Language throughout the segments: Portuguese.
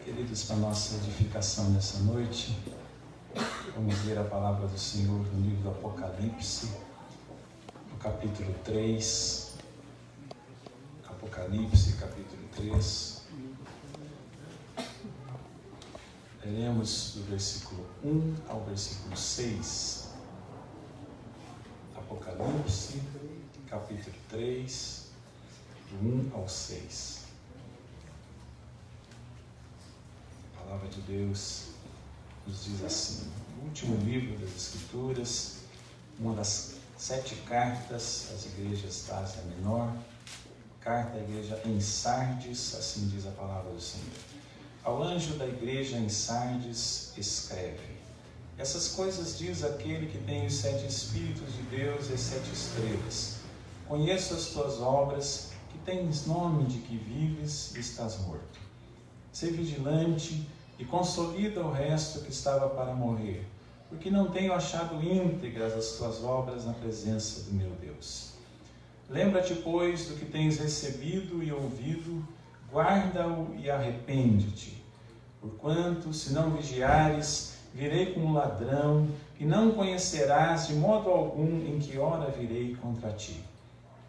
Queridos, para nossa edificação nessa noite, vamos ler a palavra do Senhor no livro do Apocalipse, no capítulo 3. Apocalipse, capítulo 3. Leremos do versículo 1 ao versículo 6. Apocalipse, capítulo 3, do 1 ao 6. A palavra de Deus nos diz assim: o último livro das Escrituras, uma das 7 cartas às igrejas da Ásia Menor, carta à igreja em Sardes, assim diz a palavra do Senhor. Ao anjo da igreja em Sardes escreve: essas coisas diz aquele que tem os 7 Espíritos de Deus e as 7 estrelas. Conheço as tuas obras, que tens nome de que vives e estás morto. Sê vigilante e consolida o resto que estava para morrer, porque não tenho achado íntegras as tuas obras na presença do meu Deus. Lembra-te, pois, do que tens recebido e ouvido, guarda-o e arrepende-te. Porquanto, se não vigiares, virei como ladrão, e não conhecerás de modo algum em que hora virei contra ti.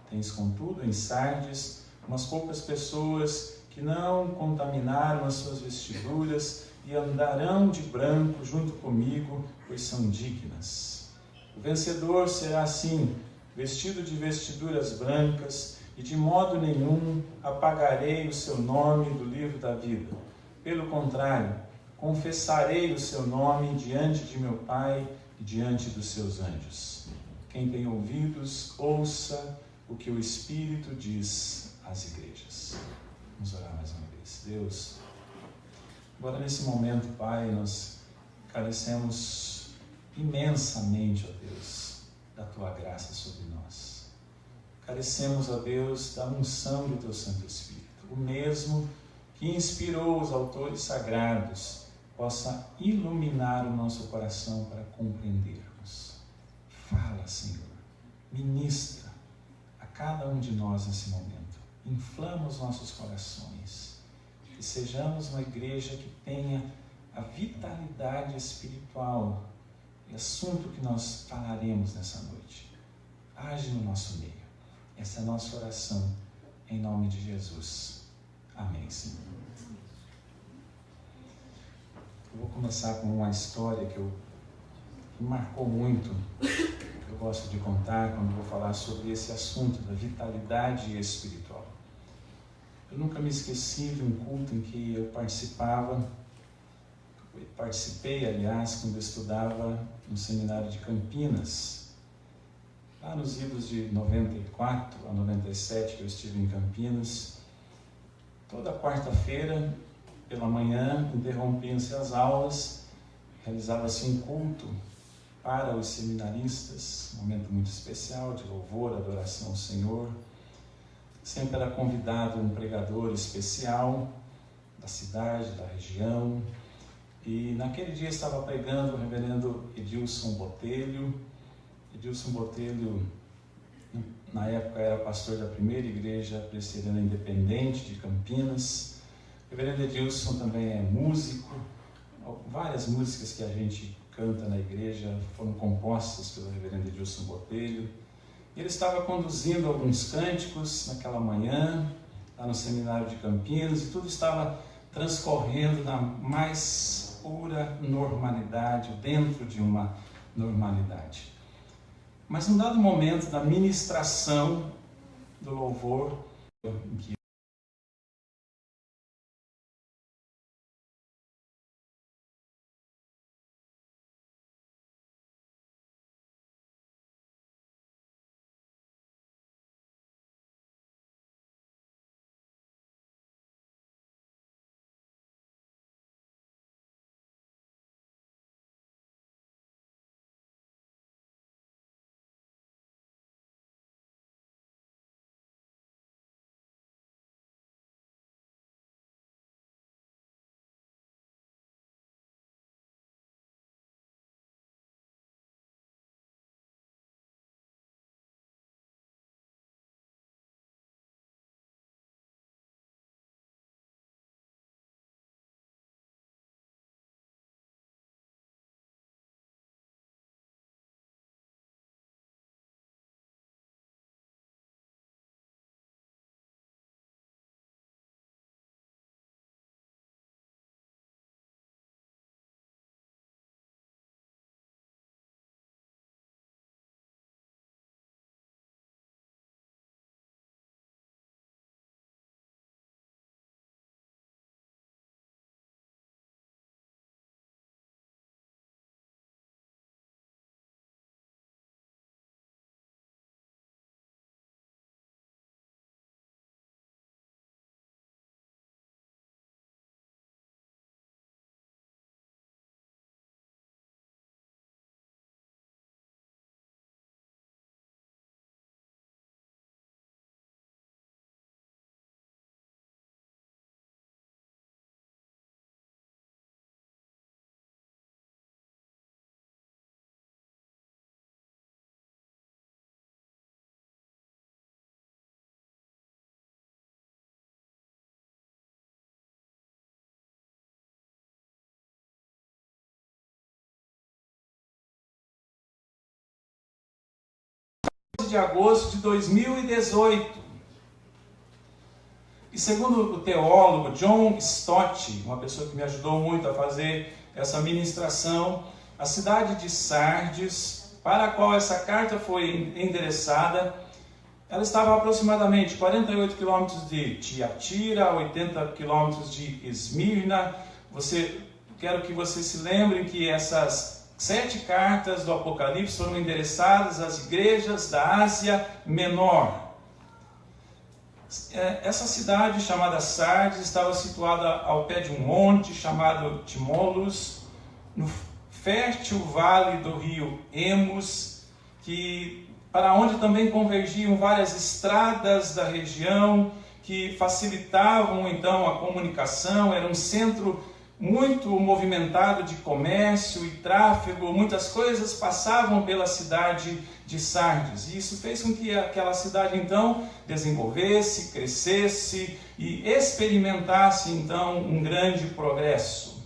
Tens, contudo, em Sardes, umas poucas pessoas que não contaminaram as suas vestiduras e andarão de branco junto comigo, pois são dignas. O vencedor será assim, vestido de vestiduras brancas, e de modo nenhum apagarei o seu nome do livro da vida. Pelo contrário, confessarei o seu nome diante de meu Pai e diante dos seus anjos. Quem tem ouvidos, ouça o que o Espírito diz às igrejas. Vamos orar mais uma vez. Deus, agora nesse momento, Pai, nós carecemos imensamente, ó Deus, da Tua graça sobre nós. Carecemos, ó Deus, da unção do Teu Santo Espírito, o mesmo que inspirou os autores sagrados, possa iluminar o nosso coração para compreendermos. Fala, Senhor, ministra a cada um de nós nesse momento. Inflama os nossos corações, que sejamos uma igreja que tenha a vitalidade espiritual, e assunto que nós falaremos nessa noite. Age no nosso meio. Essa é a nossa oração, em nome de Jesus. Amém, Senhor. Eu vou começar com uma história que me marcou muito, que eu gosto de contar quando vou falar sobre esse assunto da vitalidade espiritual. Eu nunca me esqueci de um culto em que eu participei, aliás, quando eu estudava no seminário de Campinas, lá nos idos de 94 a 97, que eu estive em Campinas. Toda quarta-feira, pela manhã, interrompiam-se as aulas, realizava-se um culto para os seminaristas, um momento muito especial de louvor, adoração ao Senhor. Sempre era convidado um pregador especial da cidade, da região, e naquele dia estava pregando o reverendo Edilson Botelho. Edilson Botelho, na época, era pastor da primeira igreja presbiteriana independente de Campinas. O reverendo Edilson também é músico. Várias músicas que a gente canta na igreja foram compostas pelo reverendo Edilson Botelho. Ele estava conduzindo alguns cânticos naquela manhã, lá no seminário de Campinas, e tudo estava transcorrendo na mais pura normalidade, dentro de uma normalidade. Mas num dado momento da ministração do louvor, em que de agosto de 2018. E segundo o teólogo John Stott, uma pessoa que me ajudou muito a fazer essa ministração, a cidade de Sardes, para a qual essa carta foi endereçada, ela estava a aproximadamente 48 quilômetros de Tiatira, 80 quilômetros de Esmirna. Quero que vocês se lembrem que essas 7 cartas do Apocalipse foram endereçadas às igrejas da Ásia Menor. Essa cidade chamada Sardes estava situada ao pé de um monte chamado Tmolus, no fértil vale do rio Emus, para onde também convergiam várias estradas da região que facilitavam então a comunicação. Era um centro muito movimentado de comércio e tráfego, muitas coisas passavam pela cidade de Sardes. E isso fez com que aquela cidade então desenvolvesse, crescesse e experimentasse então um grande progresso.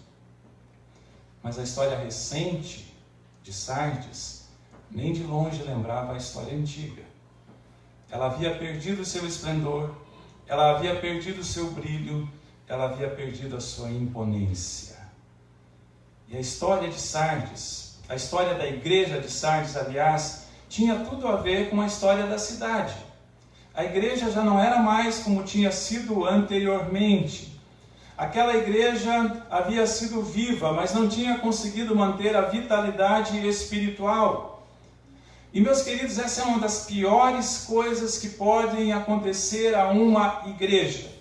Mas a história recente de Sardes nem de longe lembrava a história antiga. Ela havia perdido o seu esplendor, ela havia perdido o seu brilho, ela havia perdido a sua imponência. E a história de Sardes, a história da igreja de Sardes, aliás, tinha tudo a ver com a história da cidade. A igreja já não era mais como tinha sido anteriormente. Aquela igreja havia sido viva, mas não tinha conseguido manter a vitalidade espiritual. E, meus queridos, essa é uma das piores coisas que podem acontecer a uma igreja.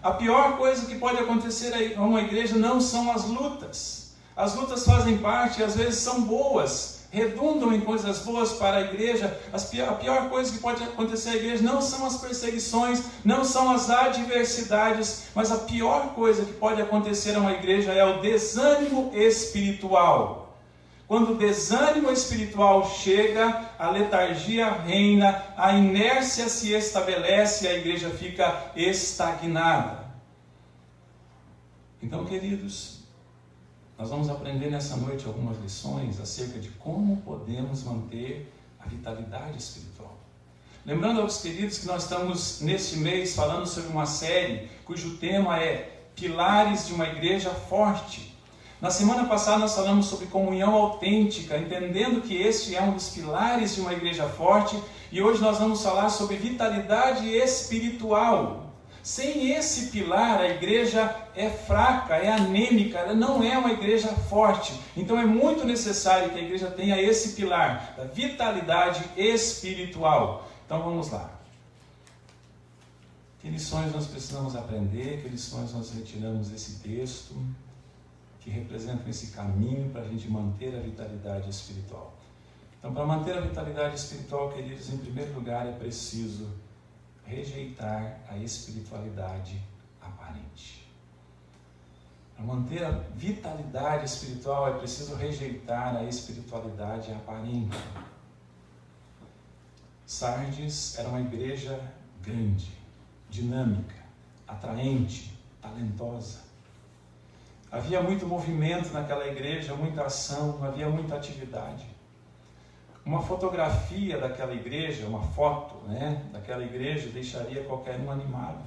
A pior coisa que pode acontecer a uma igreja não são as lutas. As lutas fazem parte e às vezes são boas, redundam em coisas boas para a igreja. A pior coisa que pode acontecer à igreja não são as perseguições, não são as adversidades, mas a pior coisa que pode acontecer a uma igreja é o desânimo espiritual. Quando o desânimo espiritual chega, a letargia reina, a inércia se estabelece e a igreja fica estagnada. Então, queridos, nós vamos aprender nessa noite algumas lições acerca de como podemos manter a vitalidade espiritual. Lembrando aos queridos que nós estamos neste mês falando sobre uma série cujo tema é Pilares de uma Igreja Forte. Na semana passada nós falamos sobre comunhão autêntica, entendendo que este é um dos pilares de uma igreja forte, e hoje nós vamos falar sobre vitalidade espiritual. Sem esse pilar, a igreja é fraca, é anêmica, ela não é uma igreja forte. Então é muito necessário que a igreja tenha esse pilar, da vitalidade espiritual. Então vamos lá. Que lições nós precisamos aprender, que lições nós retiramos desse texto, que representam esse caminho para a gente manter a vitalidade espiritual. Então, para manter a vitalidade espiritual, queridos, em primeiro lugar é preciso rejeitar a espiritualidade aparente. Para manter a vitalidade espiritual é preciso rejeitar a espiritualidade aparente. Sardes era uma igreja grande, dinâmica, atraente, talentosa. Havia muito movimento naquela igreja, muita ação, havia muita atividade. Uma fotografia daquela igreja, uma foto, daquela igreja deixaria qualquer um animado.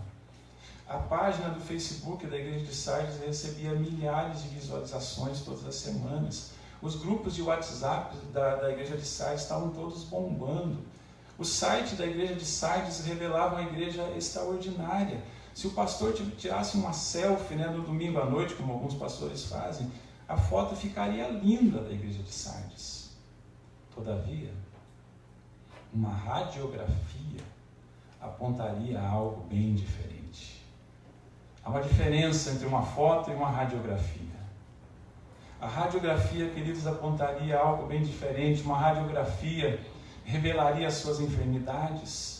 A página do Facebook da igreja de Sardes recebia milhares de visualizações todas as semanas. Os grupos de WhatsApp da igreja de Sardes estavam todos bombando. O site da igreja de Sardes revelava uma igreja extraordinária. Se o pastor tirasse uma selfie no domingo à noite, como alguns pastores fazem, a foto ficaria linda da igreja de Sardes. Todavia, uma radiografia apontaria a algo bem diferente. Há uma diferença entre uma foto e uma radiografia. A radiografia, queridos, apontaria algo bem diferente. Uma radiografia revelaria as suas enfermidades.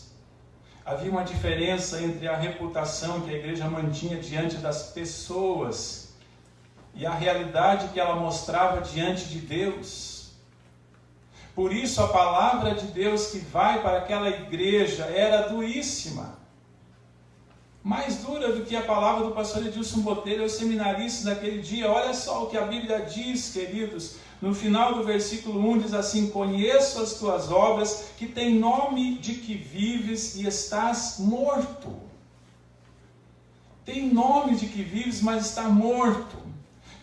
Havia uma diferença entre a reputação que a igreja mantinha diante das pessoas e a realidade que ela mostrava diante de Deus. Por isso a palavra de Deus que vai para aquela igreja era duríssima. mais dura do que a palavra do pastor Edilson Botelho aos seminaristas daquele dia. Olha só o que a Bíblia diz, queridos. No final do versículo 1 diz assim: conheço as tuas obras, que tem nome de que vives e estás morto. Tem nome de que vives, mas está morto.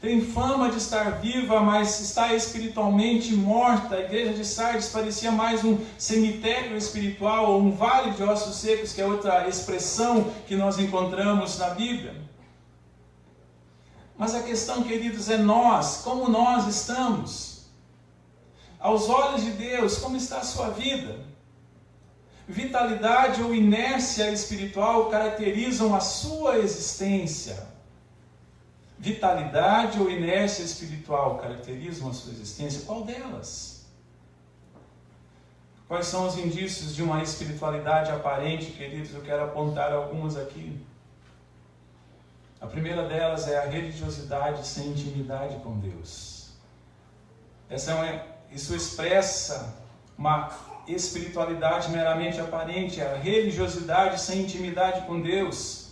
Tem fama de estar viva, mas está espiritualmente morta. A igreja de Sardes parecia mais um cemitério espiritual, ou um vale de ossos secos, que é outra expressão que nós encontramos na Bíblia. Mas a questão, queridos, é nós, como nós estamos? Aos olhos de Deus, como está a sua vida? Vitalidade ou inércia espiritual caracterizam a sua existência. Vitalidade ou inércia espiritual caracterizam a sua existência? Qual delas? Quais são os indícios de uma espiritualidade aparente, queridos? Eu quero apontar algumas aqui. A primeira delas é a religiosidade sem intimidade com Deus. Isso expressa uma espiritualidade meramente aparente, a religiosidade sem intimidade com Deus.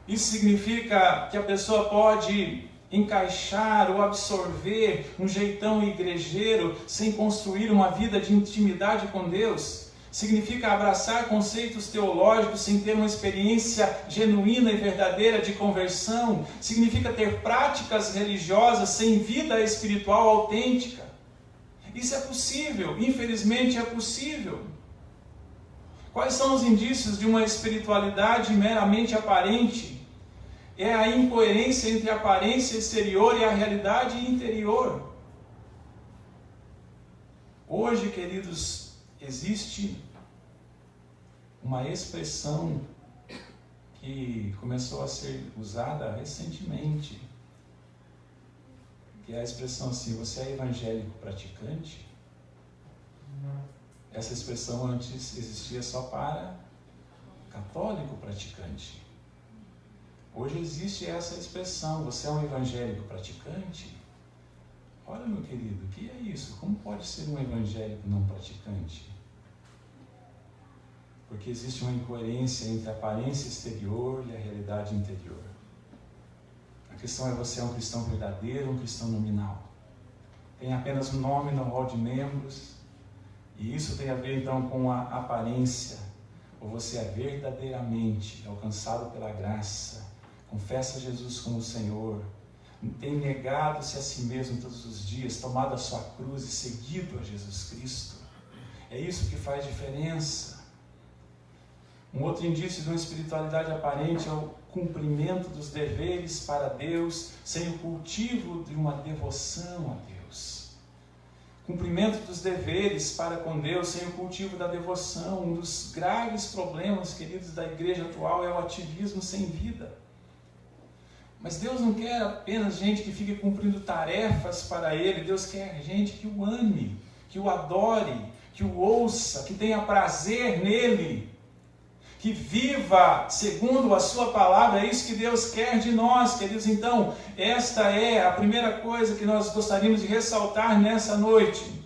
Isso significa que a pessoa pode encaixar ou absorver um jeitão igrejeiro sem construir uma vida de intimidade com Deus. Significa abraçar conceitos teológicos sem ter uma experiência genuína e verdadeira de conversão. Significa ter práticas religiosas sem vida espiritual autêntica. Isso é possível, infelizmente é possível. Quais são os indícios de uma espiritualidade meramente aparente? É a incoerência entre a aparência exterior e a realidade interior. Hoje, queridos, existe uma expressão que começou a ser usada recentemente, que é a expressão assim: você é evangélico praticante? Essa expressão antes existia só para católico praticante. Hoje existe essa expressão: você é um evangélico praticante? Olha, meu querido, o que é isso? Como pode ser um evangélico não praticante? Porque existe uma incoerência entre a aparência exterior e a realidade interior. A questão é: você é um cristão verdadeiro ou um cristão nominal? Tem apenas um nome no rol de membros, e isso tem a ver então com a aparência. Ou você é verdadeiramente alcançado pela graça, confessa Jesus como Senhor, tem negado-se a si mesmo todos os dias, tomado a sua cruz e seguido a Jesus Cristo? É isso que faz diferença. Um outro indício de uma espiritualidade aparente é o cumprimento dos deveres para Deus, sem o cultivo de uma devoção a Deus. Cumprimento dos deveres para com Deus, sem o cultivo da devoção. Um dos graves problemas, queridos, da igreja atual é o ativismo sem vida. Mas Deus não quer apenas gente que fique cumprindo tarefas para Ele. Deus quer gente que o ame, que o adore, que o ouça, que tenha prazer nele, que viva segundo a sua palavra. É isso que Deus quer de nós, queridos. Então, esta é a primeira coisa que nós gostaríamos de ressaltar nessa noite.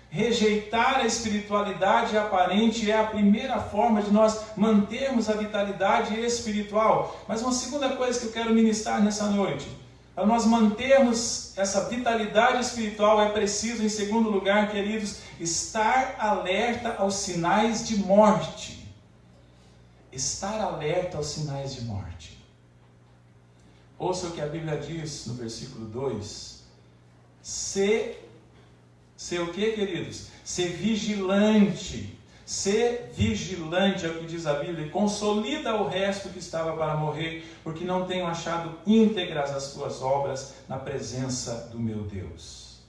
Rejeitar a espiritualidade aparente é a primeira forma de nós mantermos a vitalidade espiritual. Mas uma segunda coisa que eu quero ministrar nessa noite: para nós mantermos essa vitalidade espiritual, é preciso, em segundo lugar, queridos, estar alerta aos sinais de morte. Estar alerta aos sinais de morte. Ouça o que a Bíblia diz no versículo 2. Ser o que, queridos? Ser vigilante. Ser vigilante é o que diz a Bíblia. E consolida o resto que estava para morrer, porque não tenho achado íntegras as tuas obras na presença do meu Deus.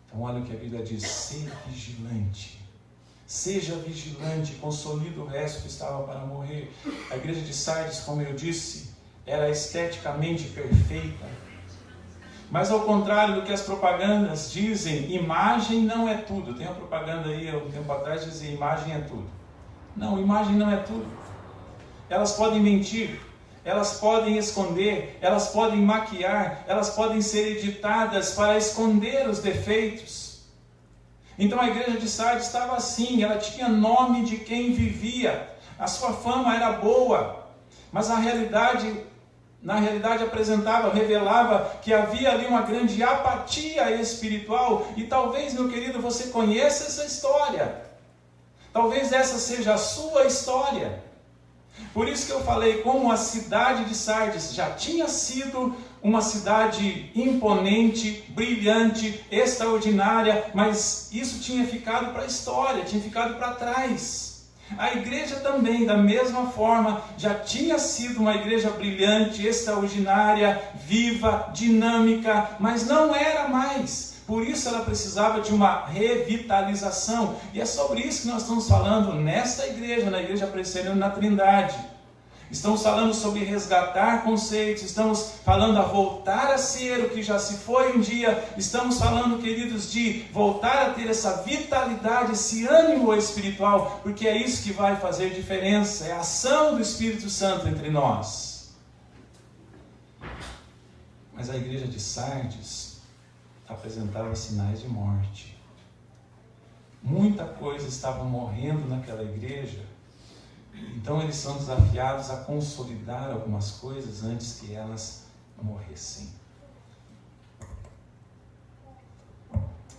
Então olha o que a Bíblia diz: ser vigilante. Seja vigilante, consolida o resto que estava para morrer. A igreja de Sardes, como eu disse, era esteticamente perfeita. Mas ao contrário do que as propagandas dizem, imagem não é tudo. Tem uma propaganda aí, há um tempo atrás, que dizia: imagem é tudo. Não, imagem não é tudo. Elas podem mentir, elas podem esconder, elas podem maquiar, elas podem ser editadas para esconder os defeitos. Então a igreja de Sardes estava assim, ela tinha nome de quem vivia, a sua fama era boa, Mas na realidade revelava que havia ali uma grande apatia espiritual. E talvez, meu querido, você conheça essa história. Talvez essa seja a sua história. Por isso que eu falei, como a cidade de Sardes já tinha sido uma cidade imponente, brilhante, extraordinária, mas isso tinha ficado para a história, tinha ficado para trás. A igreja também, da mesma forma, já tinha sido uma igreja brilhante, extraordinária, viva, dinâmica, mas não era mais. Por isso ela precisava de uma revitalização. E é sobre isso que nós estamos falando nesta igreja, na Igreja Presbiteriana na Trindade. Estamos falando sobre resgatar conceitos, estamos falando a voltar a ser o que já se foi um dia, estamos falando, queridos, de voltar a ter essa vitalidade, esse ânimo espiritual, porque é isso que vai fazer diferença, é a ação do Espírito Santo entre nós. Mas a igreja de Sardes apresentava sinais de morte. Muita coisa estava morrendo naquela igreja. Então eles são desafiados a consolidar algumas coisas antes que elas morressem.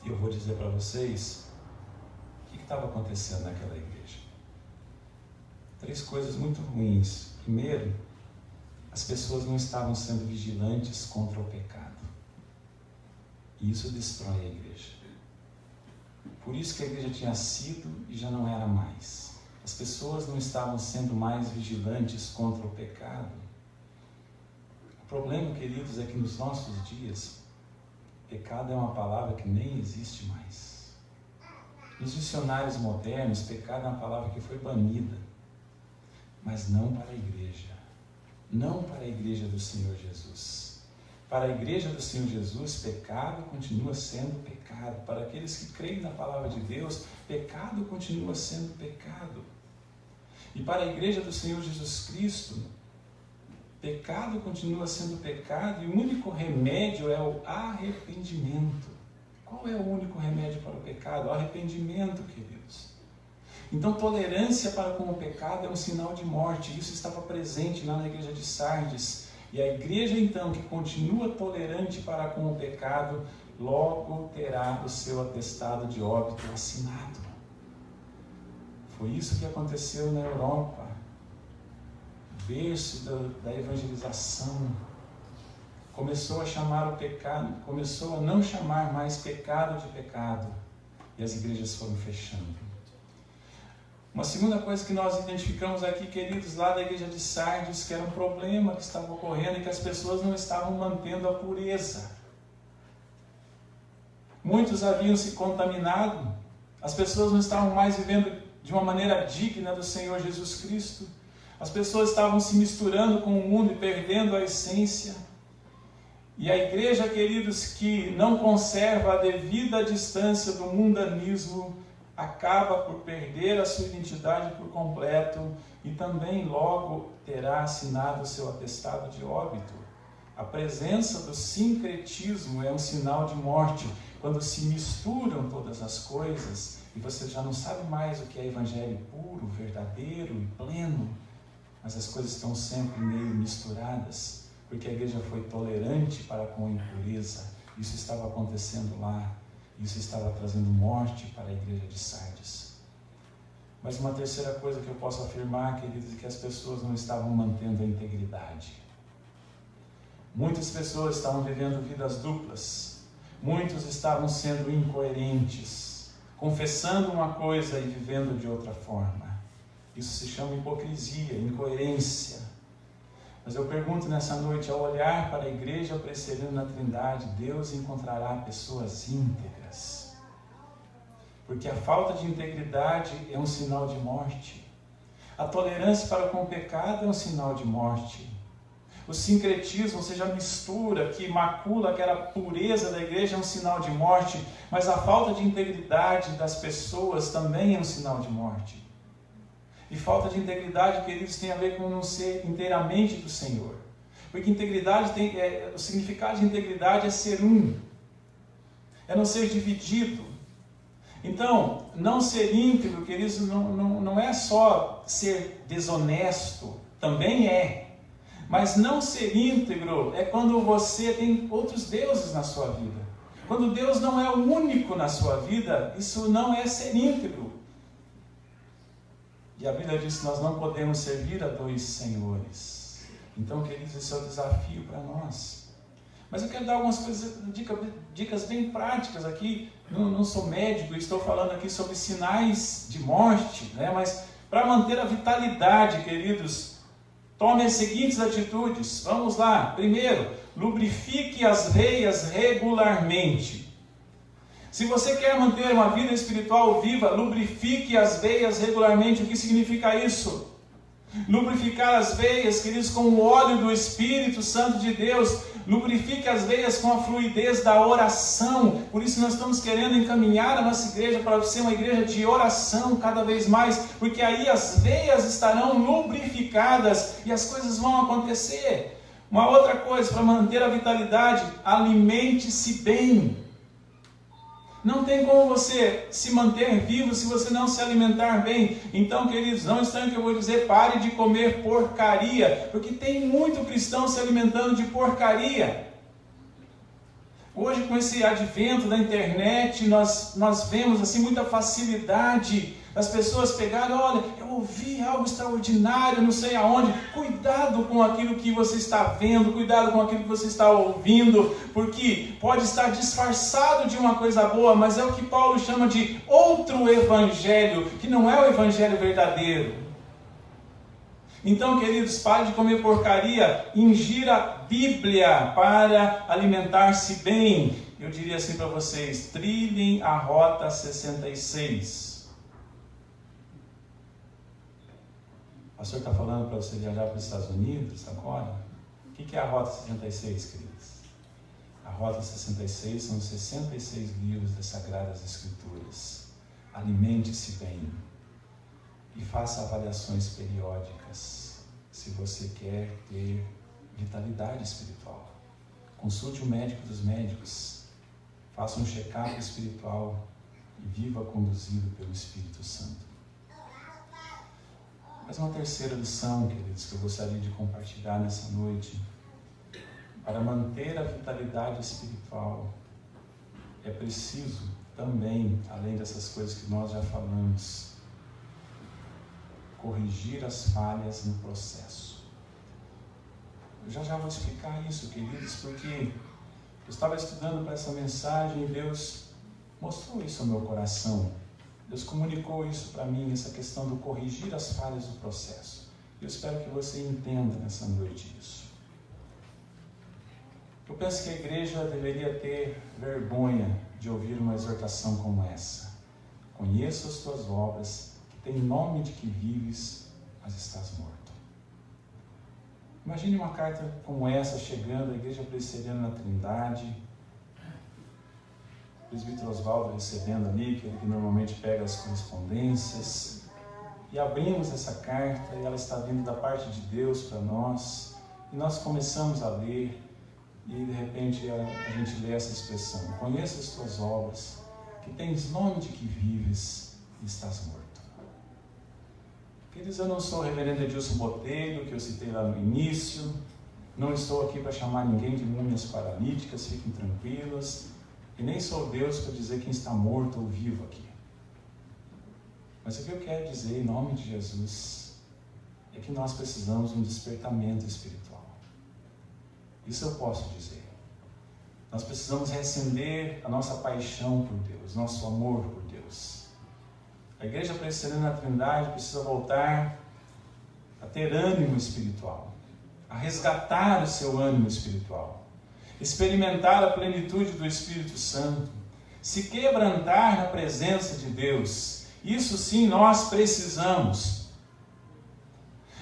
E eu vou dizer para vocês o que estava acontecendo naquela igreja. 3 coisas muito ruins. Primeiro, as pessoas não estavam sendo vigilantes contra o pecado. E isso destrói a igreja. Por isso que a igreja tinha sido e já não era mais. As pessoas não estavam sendo mais vigilantes contra o pecado. O problema, queridos, é que nos nossos dias, pecado é uma palavra que nem existe mais. Nos dicionários modernos, pecado é uma palavra que foi banida. Mas não para a igreja. Não para a igreja do Senhor Jesus. Para a igreja do Senhor Jesus, pecado continua sendo pecado. Para aqueles que creem na palavra de Deus, pecado continua sendo pecado. E para a igreja do Senhor Jesus Cristo, pecado continua sendo pecado e o único remédio é o arrependimento. Qual é o único remédio para o pecado? O arrependimento, queridos. Então, tolerância para com o pecado é um sinal de morte. Isso estava presente lá na igreja de Sardes. E a igreja, então, que continua tolerante para com o pecado, logo terá o seu atestado de óbito assinado. Foi isso que aconteceu na Europa. Berço da evangelização. Começou a chamar o pecado, começou a não chamar mais pecado de pecado. E as igrejas foram fechando. Uma segunda coisa que nós identificamos aqui, queridos, lá da igreja de Sardes, que era um problema que estava ocorrendo e que as pessoas não estavam mantendo a pureza. Muitos haviam se contaminado, as pessoas não estavam mais vivendo de uma maneira digna do Senhor Jesus Cristo. As pessoas estavam se misturando com o mundo e perdendo a essência. E a igreja, queridos, que não conserva a devida distância do mundanismo, acaba por perder a sua identidade por completo e também logo terá assinado o seu atestado de óbito. A presença do sincretismo é um sinal de morte. Quando se misturam todas as coisas e você já não sabe mais o que é evangelho puro, verdadeiro e pleno, mas as coisas estão sempre meio misturadas, porque a igreja foi tolerante para com a impureza. Isso estava acontecendo lá. Isso estava trazendo morte para a igreja de Sardes. Mas uma terceira coisa que eu posso afirmar, queridos, é que as pessoas não estavam mantendo a integridade. Muitas pessoas estavam vivendo vidas duplas. Muitos estavam sendo incoerentes, confessando uma coisa e vivendo de outra forma. Isso se chama hipocrisia, incoerência. Mas eu pergunto nessa noite, ao olhar para a igreja Presbiteriana na Trindade, Deus encontrará pessoas íntegras. Porque a falta de integridade é um sinal de morte. A tolerância para com o pecado é um sinal de morte. O sincretismo, ou seja, a mistura que macula aquela pureza da igreja é um sinal de morte. Mas a falta de integridade das pessoas também é um sinal de morte. E falta de integridade, queridos, tem a ver com não ser inteiramente do Senhor. Porque integridade o significado de integridade é ser um. É não ser dividido. Então, não ser íntegro, queridos, não é só ser desonesto. também é. Mas não ser íntegro é quando você tem outros deuses na sua vida. Quando Deus não é o único na sua vida, isso não é ser íntegro. E a Bíblia diz que nós não podemos servir a dois senhores. Então, queridos, esse é o desafio para nós. Mas eu quero dar algumas coisas, dicas bem práticas aqui. Não sou médico, estou falando aqui sobre sinais de morte, né? Mas para manter a vitalidade, queridos, tome as seguintes atitudes. Vamos lá. Primeiro, lubrifique as veias regularmente. Se você quer manter uma vida espiritual viva, lubrifique as veias regularmente. O que significa isso? Lubrificar as veias, queridos, com o óleo do Espírito Santo de Deus. Lubrifique as veias com a fluidez da oração. Por isso nós estamos querendo encaminhar a nossa igreja para ser uma igreja de oração cada vez mais, porque aí as veias estarão lubrificadas e as coisas vão acontecer. Uma outra coisa, para manter a vitalidade, alimente-se bem. Não tem como você se manter vivo se você não se alimentar bem. Então, queridos, não estranhe que eu vou dizer, pare de comer porcaria, porque tem muito cristão se alimentando de porcaria. Hoje, com esse advento da internet, nós vemos assim muita facilidade das pessoas pegarem, olha, eu ouvi algo extraordinário, não sei aonde. Cuidado com aquilo que você está vendo, cuidado com aquilo que você está ouvindo, porque pode estar disfarçado de uma coisa boa, mas é o que Paulo chama de outro evangelho, que não é o evangelho verdadeiro. Então, queridos, pare de comer porcaria, ingira a Bíblia para alimentar-se bem. Eu diria assim para vocês, trilhem a Rota 66. O pastor está falando para você viajar para os Estados Unidos agora? O que é a Rota 66, queridos? A Rota 66 são 66 livros das Sagradas Escrituras. Alimente-se bem e faça avaliações periódicas se você quer ter vitalidade espiritual. Consulte o médico dos médicos, faça um check-up espiritual e viva conduzido pelo Espírito Santo. Mas uma terceira lição, queridos, que eu gostaria de compartilhar nessa noite. Para manter a vitalidade espiritual, é preciso também, além dessas coisas que nós já falamos, corrigir as falhas no processo. Eu já vou explicar isso, queridos, porque eu estava estudando para essa mensagem e Deus mostrou isso ao meu coração. Deus comunicou isso para mim, essa questão do corrigir as falhas do processo. Eu espero que você entenda nessa noite isso. Eu penso que a igreja deveria ter vergonha de ouvir uma exortação como essa. Conheço as tuas obras, que tem nome de que vives, mas estás morto. Imagine uma carta como essa chegando à Igreja Presbiteriana na Trindade, o presbítero Oswaldo recebendo ali, que ele que normalmente pega as correspondências, e abrimos essa carta e ela está vindo da parte de Deus para nós, e nós começamos a ler, e de repente a gente lê essa expressão: conheça as tuas obras, que tens nome de que vives e estás morto. Queridos, eu não sou o reverendo Edilson Botelho, que eu citei lá no início, não estou aqui para chamar ninguém de múmias paralíticas, fiquem tranquilos. E nem sou Deus para dizer quem está morto ou vivo aqui. Mas o que eu quero dizer, em nome de Jesus, é que nós precisamos de um despertamento espiritual. Isso eu posso dizer. Nós precisamos reacender a nossa paixão por Deus, nosso amor por Deus. A Igreja Presbiteriana na Trindade precisa voltar a ter ânimo espiritual, a resgatar o seu ânimo espiritual. Experimentar a plenitude do Espírito Santo, se quebrantar na presença de Deus. Isso sim nós precisamos.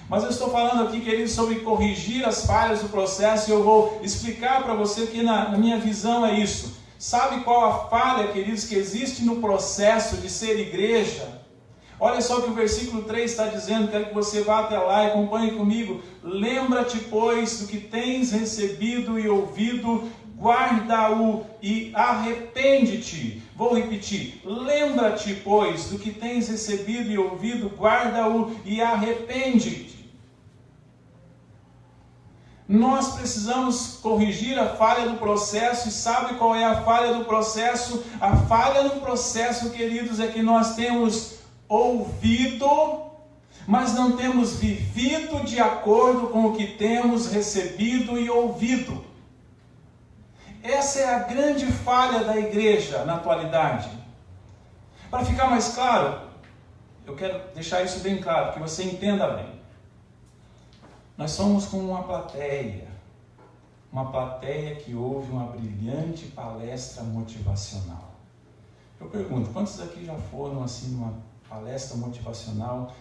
Mas eu estou falando aqui, queridos, sobre corrigir as falhas do processo, e eu vou explicar para você que na minha visão é isso. Sabe qual a falha, queridos, que existe no processo de ser igreja? Olha só o que o versículo 3 está dizendo, quero que você vá até lá e acompanhe comigo. Lembra-te, pois, do que tens recebido e ouvido, guarda-o e arrepende-te. Vou repetir. Lembra-te, pois, do que tens recebido e ouvido, guarda-o e arrepende-te. Nós precisamos corrigir a falha do processo. E sabe qual é a falha do processo? A falha do processo, queridos, é que nós temos ouvido, mas não temos vivido de acordo com o que temos recebido e ouvido. Essa é a grande falha da igreja na atualidade. Para ficar mais claro, eu quero deixar isso bem claro, que você entenda bem. Nós somos como uma plateia que ouve uma brilhante palestra motivacional. Eu pergunto, quantos aqui já foram assim numa palestra motivacional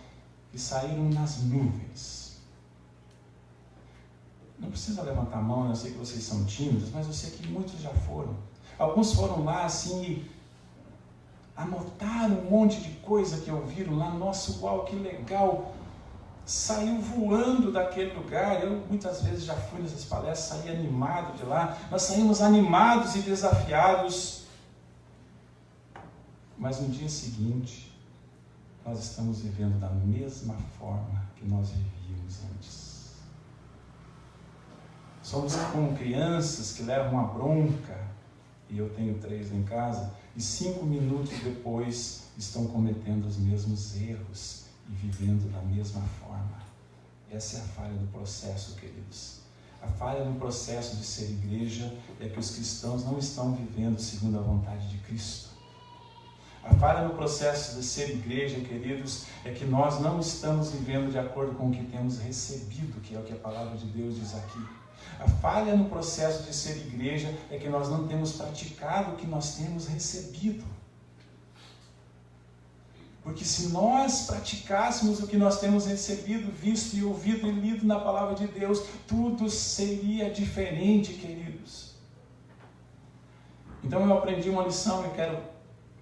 e saíram nas nuvens? Não precisa levantar a mão, eu sei que vocês são tímidos, mas eu sei que muitos já foram. Alguns foram lá assim e anotaram um monte de coisa que ouviram lá. Nossa, uau, que legal! Saiu voando daquele lugar. Eu muitas vezes já fui nessas palestras, saí animado de lá. Nós saímos animados e desafiados. Mas no dia seguinte, nós estamos vivendo da mesma forma que nós vivíamos antes. Somos como crianças que levam uma bronca, e eu tenho 3 em casa, e 5 minutos depois estão cometendo os mesmos erros e vivendo da mesma forma. Essa é a falha do processo, queridos. A falha no processo de ser igreja é que os cristãos não estão vivendo segundo a vontade de Cristo. A falha no processo de ser igreja, queridos, é que nós não estamos vivendo de acordo com o que temos recebido, que é o que a palavra de Deus diz aqui. A falha no processo de ser igreja é que nós não temos praticado o que nós temos recebido. Porque se nós praticássemos o que nós temos recebido, visto e ouvido e lido na palavra de Deus, tudo seria diferente, queridos. Então eu aprendi uma lição e quero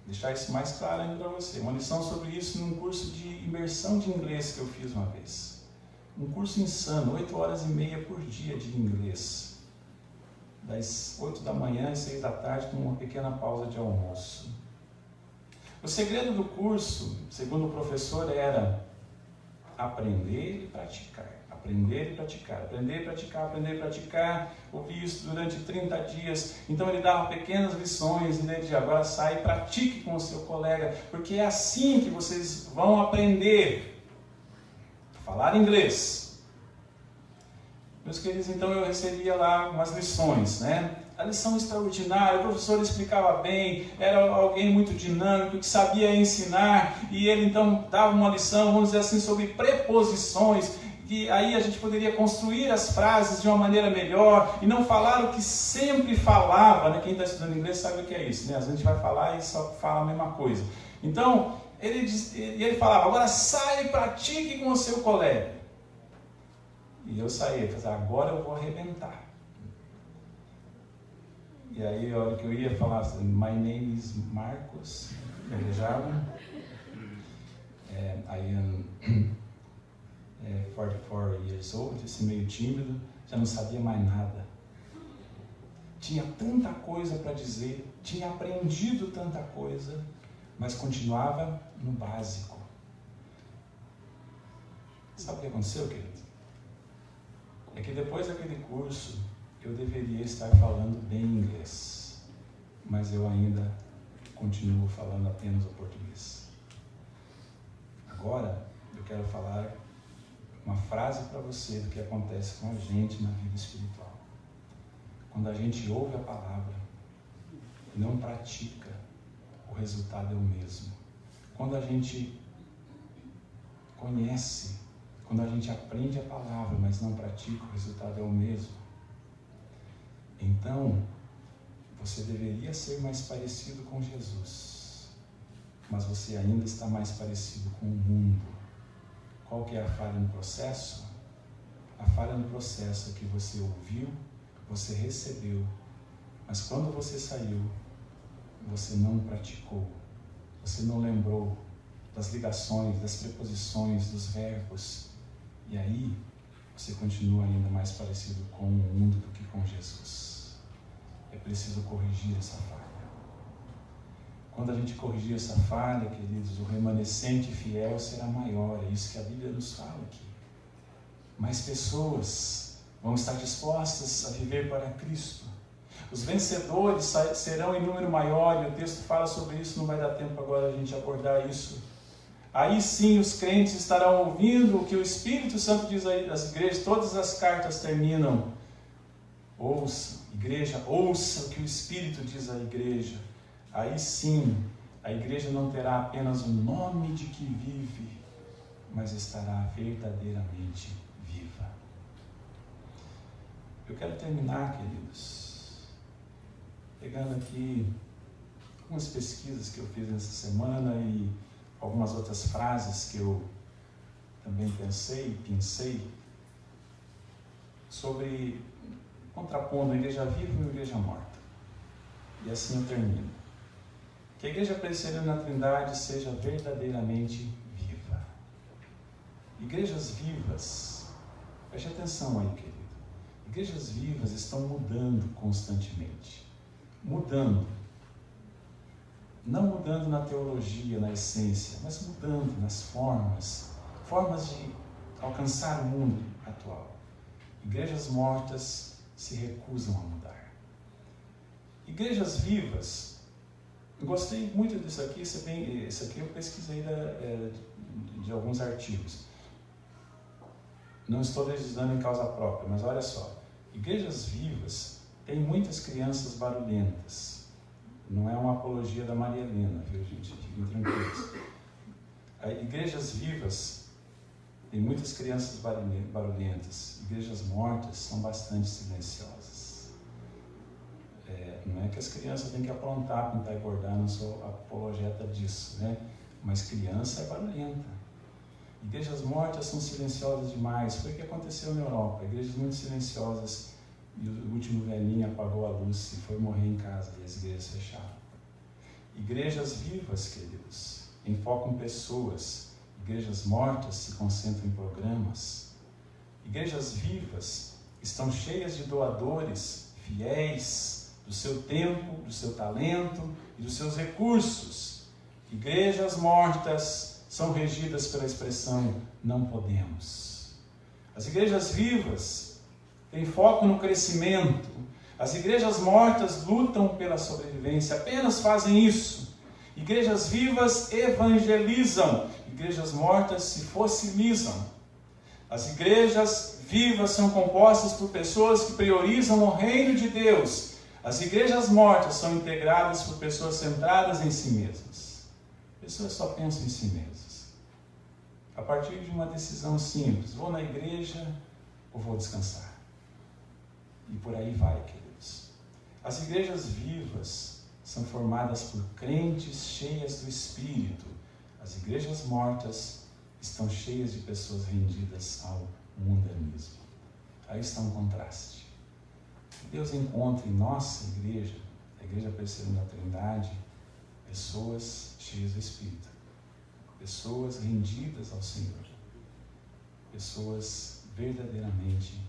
deixar isso mais claro ainda para você. Uma lição sobre isso num curso de imersão de inglês que eu fiz uma vez. Um curso insano, 8h30 por dia de inglês. Das 8 da manhã às 6 da tarde, com uma pequena pausa de almoço. O segredo do curso, segundo o professor, era aprender e praticar. Aprender e praticar, aprender e praticar, aprender e praticar. Ouvi isso durante 30 dias. Então ele dava pequenas lições e ele dizia, agora sai e pratique com o seu colega, porque é assim que vocês vão aprender a falar inglês. Meus queridos, então eu recebia lá umas lições, né? A lição extraordinária, o professor explicava bem, era alguém muito dinâmico, que sabia ensinar, e ele então dava uma lição, vamos dizer assim, sobre preposições, que aí a gente poderia construir as frases de uma maneira melhor, e não falar o que sempre falava, né? Quem está estudando inglês sabe o que é isso, né? A gente vai falar e só fala a mesma coisa. Então, ele falava, agora saia e pratique com o seu colega. E eu saía, falava, agora eu vou arrebentar. E aí, a hora que eu ia falar, my name is Marcos Jarman, I am 44 years old, assim, meio tímido, já não sabia mais nada. Tinha tanta coisa para dizer, tinha aprendido tanta coisa, mas continuava no básico. Sabe o que aconteceu, querido? É que depois daquele curso, eu deveria estar falando bem inglês, mas eu ainda continuo falando apenas o português. Agora, eu quero falar uma frase para você do que acontece com a gente na vida espiritual. Quando a gente ouve a palavra e não pratica, o resultado é o mesmo. Quando a gente conhece, quando a gente aprende a palavra, mas não pratica, o resultado é o mesmo. Então, você deveria ser mais parecido com Jesus, mas você ainda está mais parecido com o mundo. Qual que é a falha no processo? A falha no processo é que você ouviu, você recebeu, mas quando você saiu, você não praticou, você não lembrou das ligações, das preposições, dos verbos, e aí você continua ainda mais parecido com o mundo do que com Jesus. É preciso corrigir essa falha. Quando a gente corrigir essa falha, queridos, o remanescente fiel será maior. É isso que a Bíblia nos fala aqui. Mais pessoas vão estar dispostas a viver para Cristo. Os vencedores serão em número maior, e o texto fala sobre isso, não vai dar tempo agora a gente abordar isso. Aí sim os crentes estarão ouvindo o que o Espírito Santo diz às igrejas, todas as cartas terminam. Ouça, igreja, ouça o que o Espírito diz à igreja. Aí sim, a igreja não terá apenas o nome de que vive, mas estará verdadeiramente viva. Eu quero terminar, queridos, pegando aqui algumas pesquisas que eu fiz nessa semana e algumas outras frases que eu também pensei sobre contrapondo a igreja viva e a igreja morta. E assim eu termino. Que a igreja presbiteriana na Trindade seja verdadeiramente viva. Igrejas vivas, preste atenção aí, querido. Igrejas vivas estão mudando constantemente. Mudando. Não mudando na teologia, na essência, mas mudando nas formas de alcançar o mundo atual. Igrejas mortas se recusam a mudar. Igrejas vivas, eu gostei muito disso aqui, isso aqui eu pesquisei de alguns artigos. Não estou legislando em causa própria, mas olha só, igrejas vivas têm muitas crianças barulhentas. Não é uma apologia da Maria Helena, viu, gente? Fiquem tranquilos. Igrejas vivas têm muitas crianças barulhentas. Igrejas mortas são bastante silenciosas. Não é que as crianças têm que aprontar, pintar e bordar, não sou apologeta disso, né? Mas criança é barulhenta. Igrejas mortas são silenciosas demais. Foi o que aconteceu na Europa. Igrejas muito silenciosas. E o último velhinho apagou a luz e foi morrer em casa, e as igrejas fecharam. Igrejas vivas, queridos, enfocam pessoas. Igrejas mortas se concentram em programas. Igrejas vivas estão cheias de doadores, fiéis, do seu tempo, do seu talento e dos seus recursos. Igrejas mortas são regidas pela expressão não podemos. As igrejas vivas têm foco no crescimento. As igrejas mortas lutam pela sobrevivência, apenas fazem isso. Igrejas vivas evangelizam, igrejas mortas se fossilizam. As igrejas vivas são compostas por pessoas que priorizam o reino de Deus. As igrejas mortas são integradas por pessoas centradas em si mesmas. Pessoas só pensam em si mesmas. A partir de uma decisão simples, vou na igreja ou vou descansar? E por aí vai, queridos. As igrejas vivas são formadas por crentes cheias do Espírito. As igrejas mortas estão cheias de pessoas rendidas ao mundanismo. Aí está um contraste. Deus encontra em nossa igreja, a Igreja Presbiteriana da Trindade, pessoas cheias do Espírito. Pessoas rendidas ao Senhor. Pessoas verdadeiramente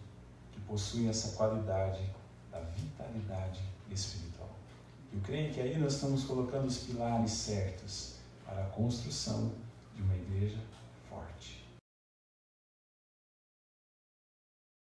que possuem essa qualidade da vitalidade espiritual. Eu creio que aí nós estamos colocando os pilares certos para a construção de uma igreja